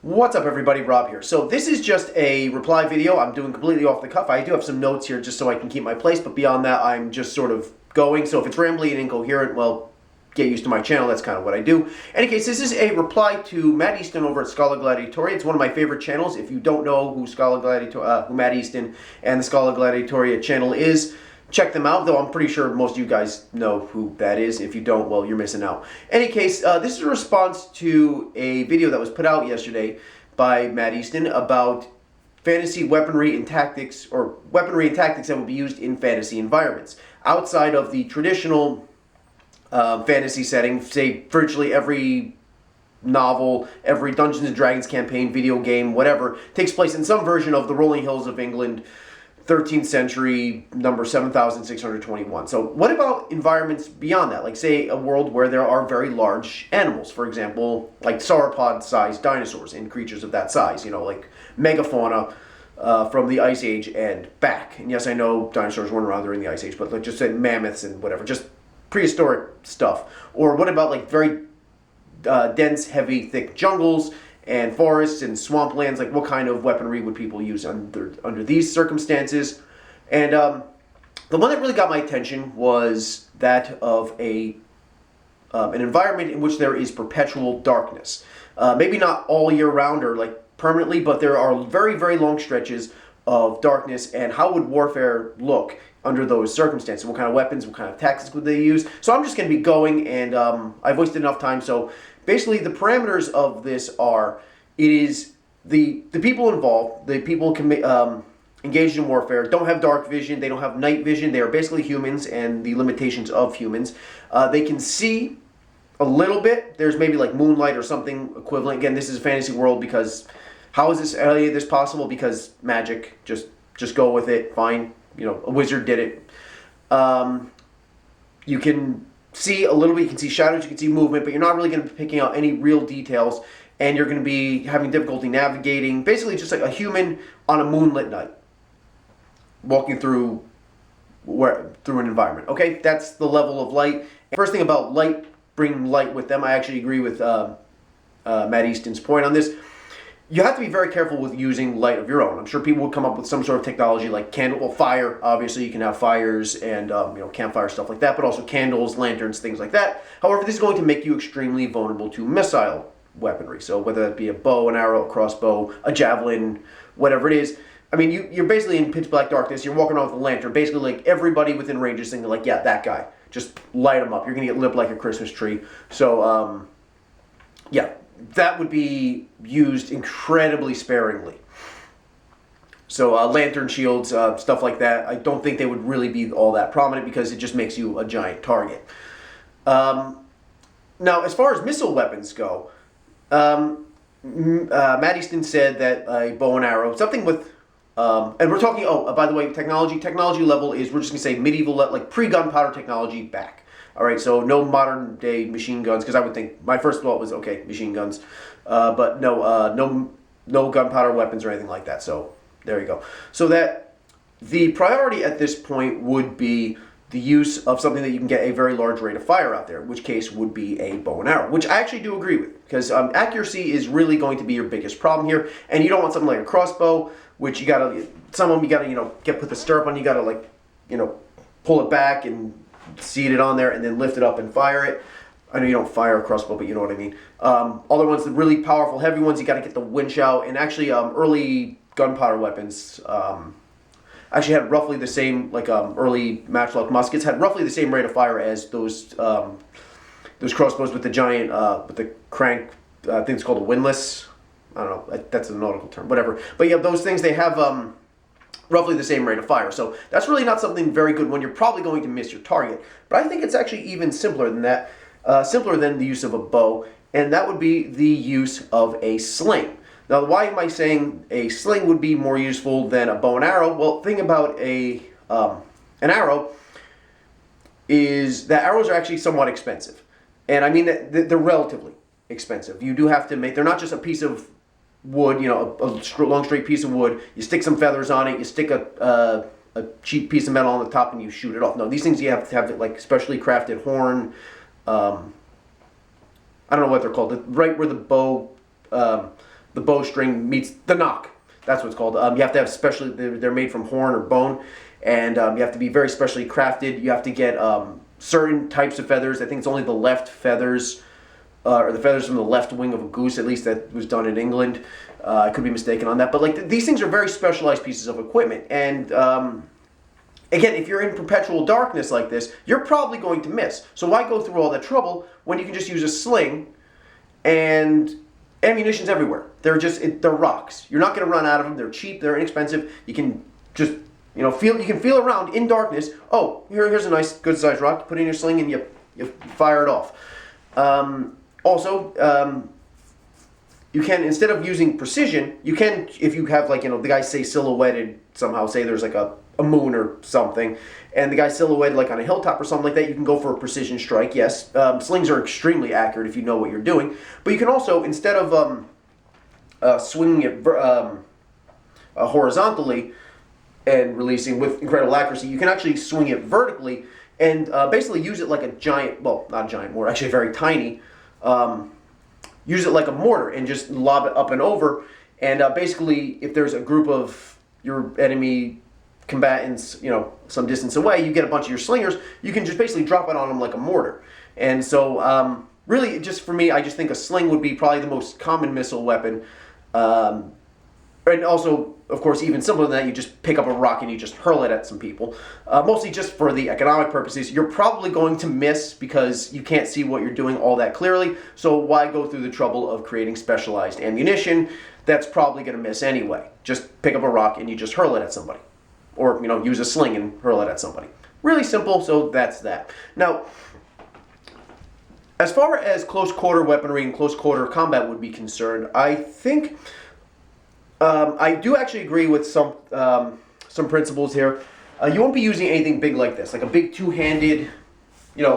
What's up everybody, Rob here. So this is just a reply video. I'm doing completely off the cuff. I do have some notes here just so I can keep my place, but beyond that I'm just sort of going. So if it's rambly and incoherent, well, get used to my channel. That's kind of what I do. In any case, this is a reply to Matt Easton over at Scholagladiatoria. It's one of my favorite channels. If you don't know who who Matt Easton and the Scholagladiatoria channel is, check them out, though I'm pretty sure most of you guys know who that is. If you don't, well, you're missing out. In any case, this is a response to a video that was put out yesterday by Matt Easton about fantasy weaponry and tactics, or weaponry and tactics that would be used in fantasy environments. Outside of the traditional fantasy setting, say virtually every novel, every Dungeons & Dragons campaign, video game, whatever, takes place in some version of the rolling hills of England, 13th century, number 7621. So what about environments beyond that? Like, say, a world where there are very large animals, for example, like sauropod-sized dinosaurs and creatures of that size, you know, like megafauna from the Ice Age and back. And yes, I know dinosaurs weren't around during the Ice Age, but like just say mammoths and whatever, just prehistoric stuff. Or what about like very dense, heavy, thick jungles and forests and swamplands? Like, what kind of weaponry would people use under these circumstances? And the one that really got my attention was that of an environment in which there is perpetual darkness. Maybe not all year round or like permanently, but there are very, very long stretches of darkness. And how would warfare look under those circumstances? What kind of weapons, what kind of tactics would they use? So I'm just going to be going, and I've wasted enough time. So basically, the parameters of this are, it is the people involved, the people engaged in warfare, don't have dark vision, they don't have night vision, they are basically humans and the limitations of humans. They can see a little bit. There's maybe like moonlight or something equivalent. Again, this is a fantasy world, because how is any of this possible? Because magic, just go with it, fine. You know, a wizard did it. You can see a little bit, you can see shadows, you can see movement, but you're not really going to be picking out any real details, and you're going to be having difficulty navigating. Basically just like a human on a moonlit night, walking through an environment. Okay, that's the level of light. First thing about light, bringing light with them, I actually agree with Matt Easton's point on this. You have to be very careful with using light of your own. I'm sure people would come up with some sort of technology like candle, well, fire. Obviously, you can have fires and campfire, stuff like that, but also candles, lanterns, things like that. However, this is going to make you extremely vulnerable to missile weaponry. So whether that be a bow, an arrow, a crossbow, a javelin, whatever it is. I mean, you're basically in pitch black darkness. You're walking around with a lantern. Basically, like, everybody within range is thinking like, yeah, that guy. Just light him up. You're going to get lit up like a Christmas tree. So, yeah. That would be used incredibly sparingly. So lantern shields, stuff like that, I don't think they would really be all that prominent, because it just makes you a giant target. Now, as far as missile weapons go, Matt Easton said that a bow and arrow, something with, and we're talking, by the way, technology level is, we're just going to say medieval, like pre-gunpowder technology back. All right, so no modern day machine guns, because I would think, my first thought was, okay, machine guns, but no gunpowder weapons or anything like that. So there you go. So that the priority at this point would be the use of something that you can get a very large rate of fire out there, in which case would be a bow and arrow, which I actually do agree with, because accuracy is really going to be your biggest problem here, and you don't want something like a crossbow, which you gotta, some of them you gotta, put the stirrup on, you gotta pull it back and seat it on there and then lift it up and fire it. I know you don't fire a crossbow, but you know what I mean. Other ones, the really powerful, heavy ones, you got to get the winch out. And actually, early gunpowder weapons actually had roughly the same, like early matchlock muskets had roughly the same rate of fire as those crossbows with the giant, with the crank. I think it's called a windlass. I don't know. That's a nautical term, whatever. But yeah, those things, they have roughly the same rate of fire. So that's really not something very good when you're probably going to miss your target. But I think it's actually even simpler than that, simpler than the use of a bow, and that would be the use of a sling. Now, why am I saying a sling would be more useful than a bow and arrow? Well, the thing about an arrow is that arrows are actually somewhat expensive. And I mean that they're relatively expensive. You do have to make, they're not just a piece of wood, a long straight piece of wood, you stick some feathers on it, you stick a cheap piece of metal on the top and you shoot it off. No, these things you have to have like specially crafted horn, I don't know what they're called, right where the bow the bowstring meets the nock. That's what it's called. You have to have specially, they're made from horn or bone, and you have to be very specially crafted. You have to get certain types of feathers. I think it's only the left feathers, or the feathers from the left wing of a goose, at least that was done in England. I could be mistaken on that, but like these things are very specialized pieces of equipment, and again, if you're in perpetual darkness like this, you're probably going to miss. So why go through all that trouble when you can just use a sling and ammunition's everywhere? They're rocks. You're not going to run out of them. They're cheap. They're inexpensive. You can just feel around in darkness. Oh, here's a nice good sized rock. Put it in your sling and you fire it off. Also, you can, instead of using precision, you can, if you have the guys say silhouetted somehow, say there's like a moon or something, and the guy's silhouetted like on a hilltop or something like that, you can go for a precision strike, yes. Slings are extremely accurate if you know what you're doing, but you can also, instead of swinging it horizontally and releasing with incredible accuracy, you can actually swing it vertically and basically use it like a giant, well, not a giant mortar, actually very tiny, use it like a mortar and just lob it up and over, and basically if there's a group of your enemy combatants, some distance away, you get a bunch of your slingers, you can just basically drop it on them like a mortar. And so really, just for me, I just think a sling would be probably the most common missile weapon. And also, of course, even simpler than that, you just pick up a rock and you just hurl it at some people. Mostly just for the economic purposes. You're probably going to miss because you can't see what you're doing all that clearly. So why go through the trouble of creating specialized ammunition? That's probably going to miss anyway. Just pick up a rock and you just hurl it at somebody. Or, use a sling and hurl it at somebody. Really simple, so that's that. Now, as far as close quarter weaponry and close quarter combat would be concerned, I think I do actually agree with some principles here. You won't be using anything big like this, like a big two-handed,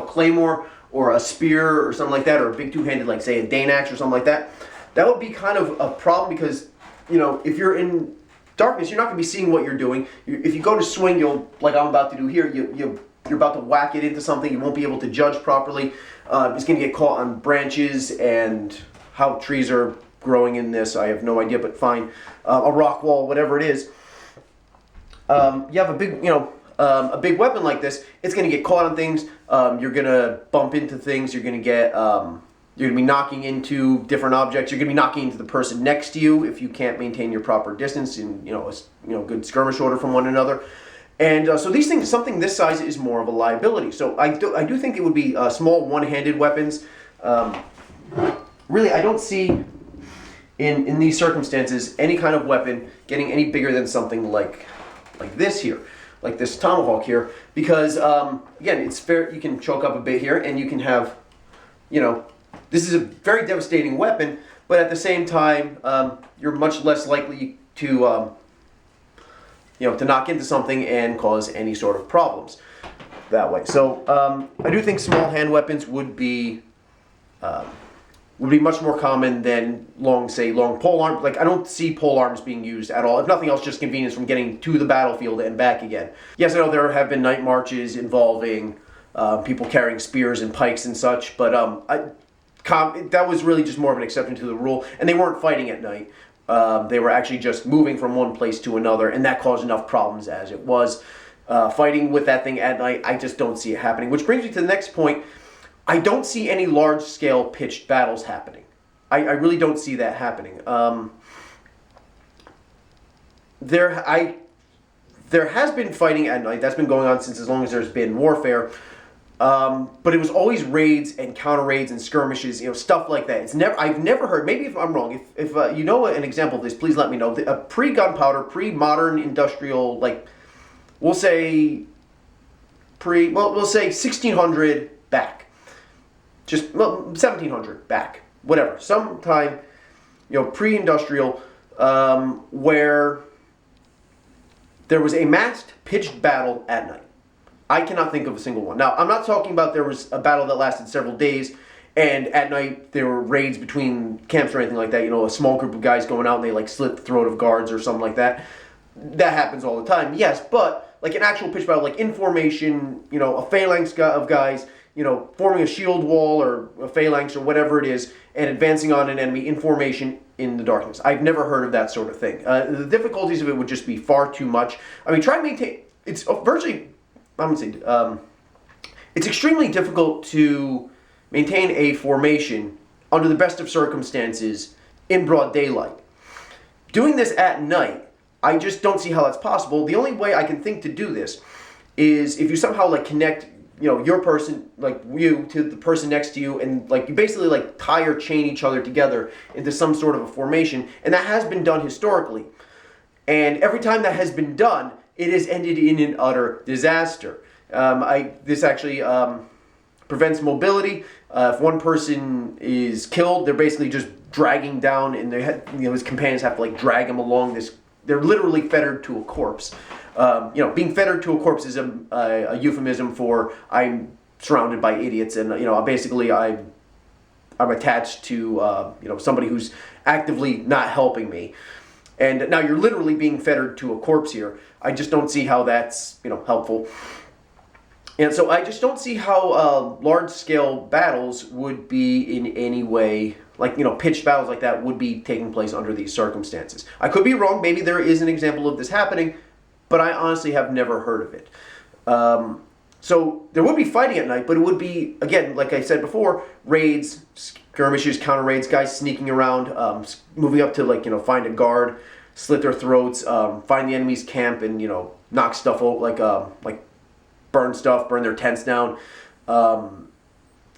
claymore or a spear or something like that, or a big two-handed, like say a Dane axe or something like that. That would be kind of a problem because, if you're in darkness, you're not going to be seeing what you're doing. If you go to swing, like I'm about to do here, you're about to whack it into something. You won't be able to judge properly. It's going to get caught on branches and how trees are growing in this. I have no idea, but fine. A rock wall, whatever it is. You have a big weapon like this. It's going to get caught on things. You're going to bump into things. You're going to get you're going to be knocking into different objects. You're going to be knocking into the person next to you if you can't maintain your proper distance and good skirmish order from one another. And so these things, something this size is more of a liability. So I do think it would be small one-handed weapons. Really, I don't see in these circumstances any kind of weapon getting any bigger than something like this here, like this tomahawk here, because again, it's fair. You can choke up a bit here, and you can have, this is a very devastating weapon, but at the same time, you're much less likely to, to knock into something and cause any sort of problems that way. So I do think small hand weapons would be much more common than long pole arms. Like I don't see pole arms being used at all. If nothing else, just convenience from getting to the battlefield and back again. Yes, I know there have been night marches involving people carrying spears and pikes and such, but that was really just more of an exception to the rule, and they weren't fighting at night. They were actually just moving from one place to another, and that caused enough problems as it was. Fighting with that thing at night, I just don't see it happening. Which brings me to the next point. I don't see any large-scale pitched battles happening. I really don't see that happening. There has been fighting at night. That's been going on since as long as there's been warfare. But it was always raids and counter raids and skirmishes, stuff like that. I've never heard. Maybe if I'm wrong, if you know an example of this, please let me know. Pre-gunpowder, pre-modern industrial, we'll say 1600 back. Just 1700 back, whatever. Sometime, pre-industrial, where there was a massed pitched battle at night. I cannot think of a single one. Now, I'm not talking about there was a battle that lasted several days, and at night there were raids between camps or anything like that. A small group of guys going out and they slit the throat of guards or something like that. That happens all the time, yes, but an actual pitched battle, in formation, a phalanx of guys, forming a shield wall or a phalanx or whatever it is, and advancing on an enemy in formation in the darkness. I've never heard of that sort of thing. The difficulties of it would just be far too much. I mean, try to maintain. It's virtually. I would say. It's extremely difficult to maintain a formation under the best of circumstances in broad daylight. Doing this at night, I just don't see how that's possible. The only way I can think to do this is if you somehow like connect, your person, like you, to the person next to you, and like you basically like tie or chain each other together into some sort of a formation, and that has been done historically. And every time that has been done, it has ended in an utter disaster. This actually prevents mobility. If one person is killed, they're basically just dragging down, and his companions have to like drag him along this. They're literally fettered to a corpse. Being fettered to a corpse is a euphemism for I'm surrounded by idiots, and basically I'm attached to somebody who's actively not helping me. And now you're literally being fettered to a corpse here. I just don't see how that's helpful. And so I just don't see how large-scale battles would be in any way, like, pitched battles like that would be taking place under these circumstances. I could be wrong. Maybe there is an example of this happening, but I honestly have never heard of it. So there would be fighting at night, but it would be, again, like I said before, raids, skirmishes, counter raids, guys sneaking around, moving up to, find a guard, slit their throats, find the enemy's camp, and, knock stuff out, like burn stuff, burn their tents down,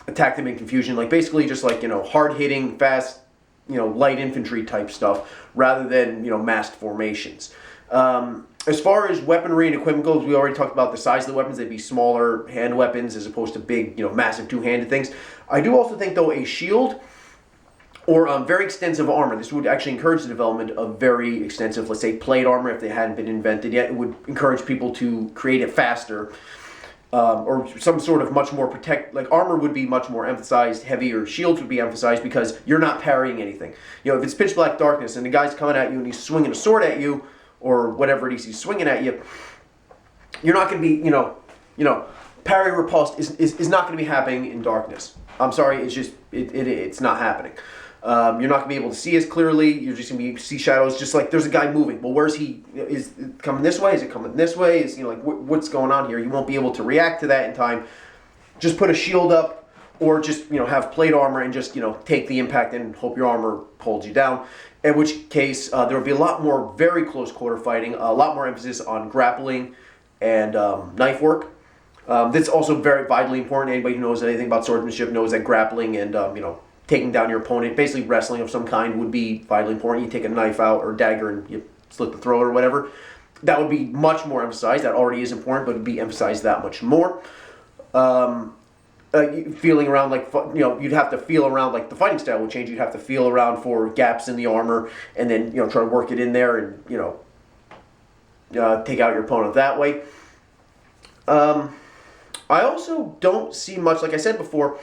attack them in confusion, like basically just like, hard-hitting, fast, light infantry type stuff, rather than, massed formations. As far as weaponry and equipment goes, we already talked about the size of the weapons. They'd be smaller hand weapons as opposed to big, massive two-handed things. I do also think, though, a shield or very extensive armor. This would actually encourage the development of very extensive, let's say, plate armor if they hadn't been invented yet. It would encourage people to create it faster. Or some sort of much more armor would be much more emphasized, heavier shields would be emphasized because you're not parrying anything. If it's pitch black darkness and the guy's coming at you and he's swinging a sword at you, or whatever it is he's swinging at you, you're not going to be, parry repulsed is not going to be happening in darkness. I'm sorry, it's just, it's not happening. You're not going to be able to see as clearly. You're just going to see shadows, just like there's a guy moving. Well, where's he? Is it coming this way? Is it coming this way? Is, what's going on here? You won't be able to react to that in time. Just put a shield up, or just, have plate armor and just, take the impact and hope your armor holds you down. In which case, there would be a lot more very close quarter fighting, a lot more emphasis on grappling and knife work. That's also very vitally important. Anybody who knows anything about swordsmanship knows that grappling and, taking down your opponent, basically wrestling of some kind, would be vitally important. You take a knife out or dagger and you slit the throat or whatever. That would be much more emphasized. That already is important, but it would be emphasized that much more. Feeling around you'd have to feel around, the fighting style would change. You'd have to feel around for gaps in the armor and then, try to work it in there and, take out your opponent that way. I also don't see much, like I said before,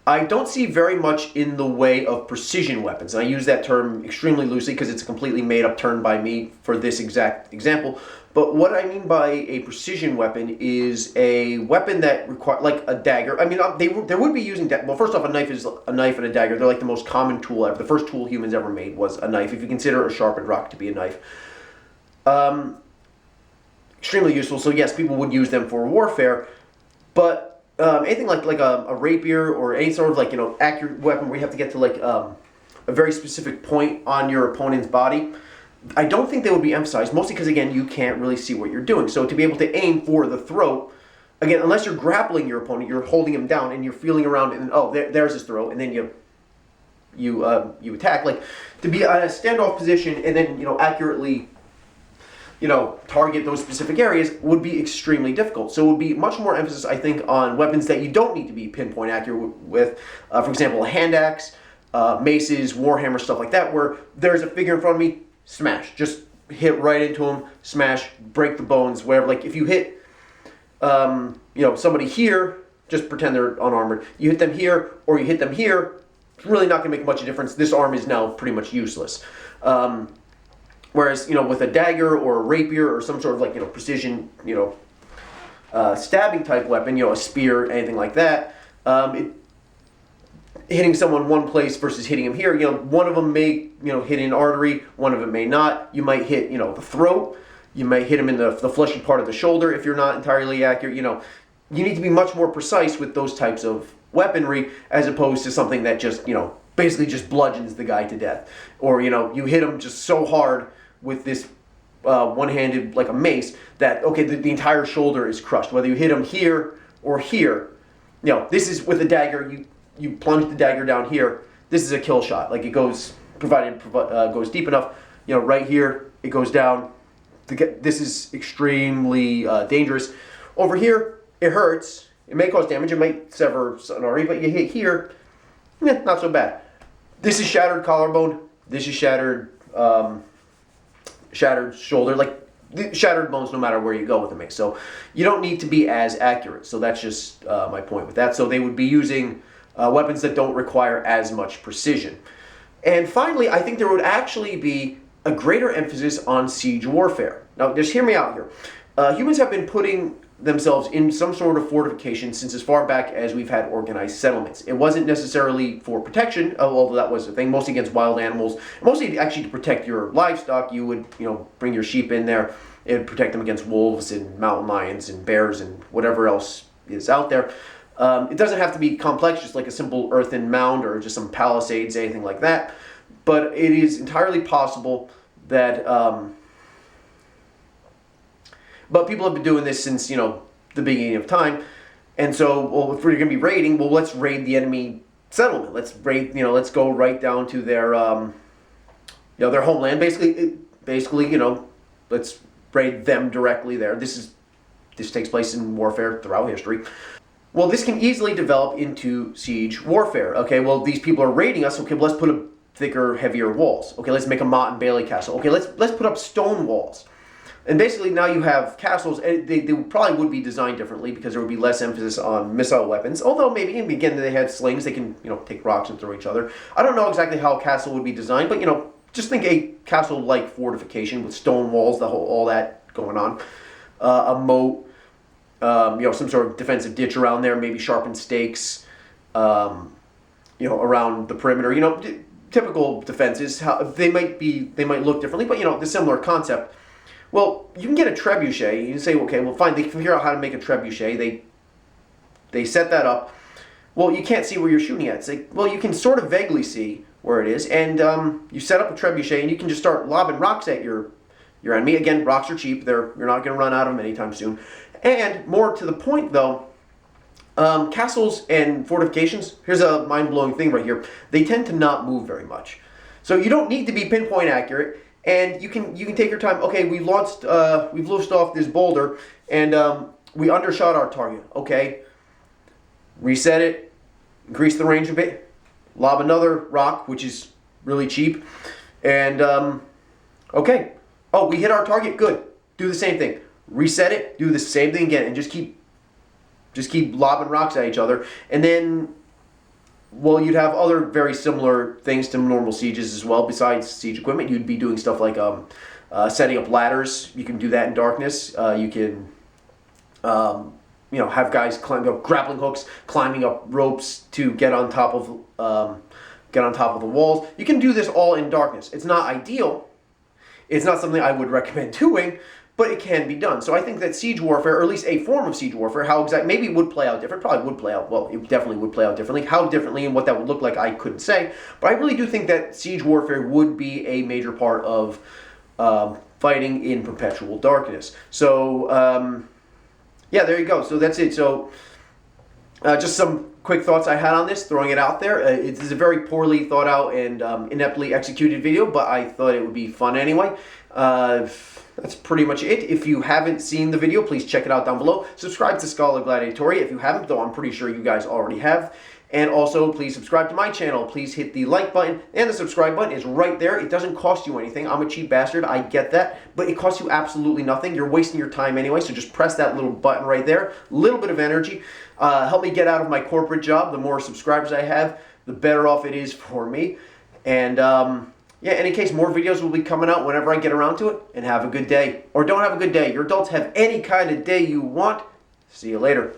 I don't see very much in the way of precision weapons. And I use that term extremely loosely because it's a completely made-up term by me for this exact example. But what I mean by a precision weapon is a weapon that requires, like a dagger. I mean, they would be using, well, first off, a knife is a knife and a dagger. They're like the most common tool ever. The first tool humans ever made was a knife, if you consider a sharpened rock to be a knife. Extremely useful. So yes, people would use them for warfare, but anything like a rapier or any sort of accurate weapon where you have to get to a very specific point on your opponent's body, I don't think they would be emphasized, mostly because, again, you can't really see what you're doing. So to be able to aim for the throat, again, unless you're grappling your opponent, you're holding him down and you're feeling around and, there's his throat, and then you attack. To be on a standoff position and then, accurately, target those specific areas would be extremely difficult. So it would be much more emphasis, I think, on weapons that you don't need to be pinpoint accurate with. For example, a hand axe, maces, warhammer, stuff like that, where there's a figure in front of me, smash. Just hit right into him, smash, break the bones, whatever. If you hit, somebody here, just pretend they're unarmored. You hit them here, or you hit them here, it's really not going to make much of a difference. This arm is now pretty much useless. Whereas, with a dagger or a rapier or some sort of precision, stabbing type weapon, a spear, anything like that, hitting someone one place versus hitting him here. One of them may, hit an artery, one of them may not. You might hit, the throat. You might hit him in the fleshy part of the shoulder if you're not entirely accurate. You need to be much more precise with those types of weaponry as opposed to something that just, basically just bludgeons the guy to death. Or, you hit him just so hard with this one-handed, like a mace, that, okay, the entire shoulder is crushed. Whether you hit him here or here, this is with a dagger, you plunge the dagger down here, this is a kill shot. Like, it goes, provided goes deep enough, right here, it goes down. This is extremely dangerous. Over here, it hurts. It may cause damage, it might sever an artery, but you hit here, not so bad. This is shattered collarbone, this is shattered shoulder, like shattered bones no matter where you go with the mace. So you don't need to be as accurate. So that's just my point with that. So they would be using weapons that don't require as much precision. And finally, I think there would actually be a greater emphasis on siege warfare. Now, just hear me out here. Humans have been putting themselves in some sort of fortification since as far back as we've had organized settlements. It wasn't necessarily for protection, although that was a thing, mostly against wild animals, mostly actually to protect your livestock. You would, bring your sheep in there and protect them against wolves and mountain lions and bears and whatever else is out there. It doesn't have to be complex, just like a simple earthen mound or just some palisades, anything like that. But it is entirely possible that but people have been doing this since, the beginning of time. And so, well, if we're going to be raiding, well, let's raid the enemy settlement. Let's raid, let's go right down to their, their homeland. Basically, let's raid them directly there. This takes place in warfare throughout history. Well, this can easily develop into siege warfare. Okay, well, these people are raiding us. Okay, well, let's put up thicker, heavier walls. Okay, let's make a Motte and Bailey castle. Okay, let's put up stone walls. And basically now you have castles, and they probably would be designed differently because there would be less emphasis on missile weapons. Although maybe, again, they had slings, they can, take rocks and throw each other. I don't know exactly how a castle would be designed, but, just think a castle-like fortification with stone walls, all that going on. A moat, some sort of defensive ditch around there, maybe sharpened stakes, around the perimeter. Typical defenses. They might look differently, but, the similar concept. Well, you can get a trebuchet. You can say, okay, well, fine. They figure out how to make a trebuchet. They set that up. Well, you can't see where you're shooting at. It's like, well, you can sort of vaguely see where it is, and you set up a trebuchet, and you can just start lobbing rocks at your enemy. Again, rocks are cheap. You're not going to run out of them anytime soon. And more to the point, though, castles and fortifications. Here's a mind-blowing thing right here. They tend to not move very much, so you don't need to be pinpoint accurate. And you can take your time. Okay, we've loosed off this boulder, and we undershot our target. Okay, reset it, increase the range a bit, lob another rock, which is really cheap, and okay. Oh, we hit our target. Good. Do the same thing. Reset it. Do the same thing again, and just keep lobbing rocks at each other, and then. Well, you'd have other very similar things to normal sieges as well. Besides siege equipment, you'd be doing stuff like setting up ladders. You can do that in darkness. You can, have guys climb up grappling hooks, climbing up ropes to get on top of the walls. You can do this all in darkness. It's not ideal. It's not something I would recommend doing, but it can be done. So I think that siege warfare, or at least a form of siege warfare, maybe it would play out different, probably would play out, well, it definitely would play out differently. How differently and what that would look like, I couldn't say. But I really do think that siege warfare would be a major part of fighting in perpetual darkness. So, yeah, there you go. So that's it. So, just some quick thoughts I had on this, throwing it out there. It is a very poorly thought out and ineptly executed video, but I thought it would be fun anyway. That's pretty much it. If you haven't seen the video, please check it out down below. Subscribe to Scholagladiatoria if you haven't, though I'm pretty sure you guys already have. And also, please subscribe to my channel. Please hit the like button, and the subscribe button is right there. It doesn't cost you anything. I'm a cheap bastard, I get that, but it costs you absolutely nothing. You're wasting your time anyway, so just press that little button right there. A little bit of energy. Help me get out of my corporate job. The more subscribers I have, the better off it is for me. And, yeah, in any case, more videos will be coming out whenever I get around to it. And have a good day. Or don't have a good day. Your adults have any kind of day you want. See you later.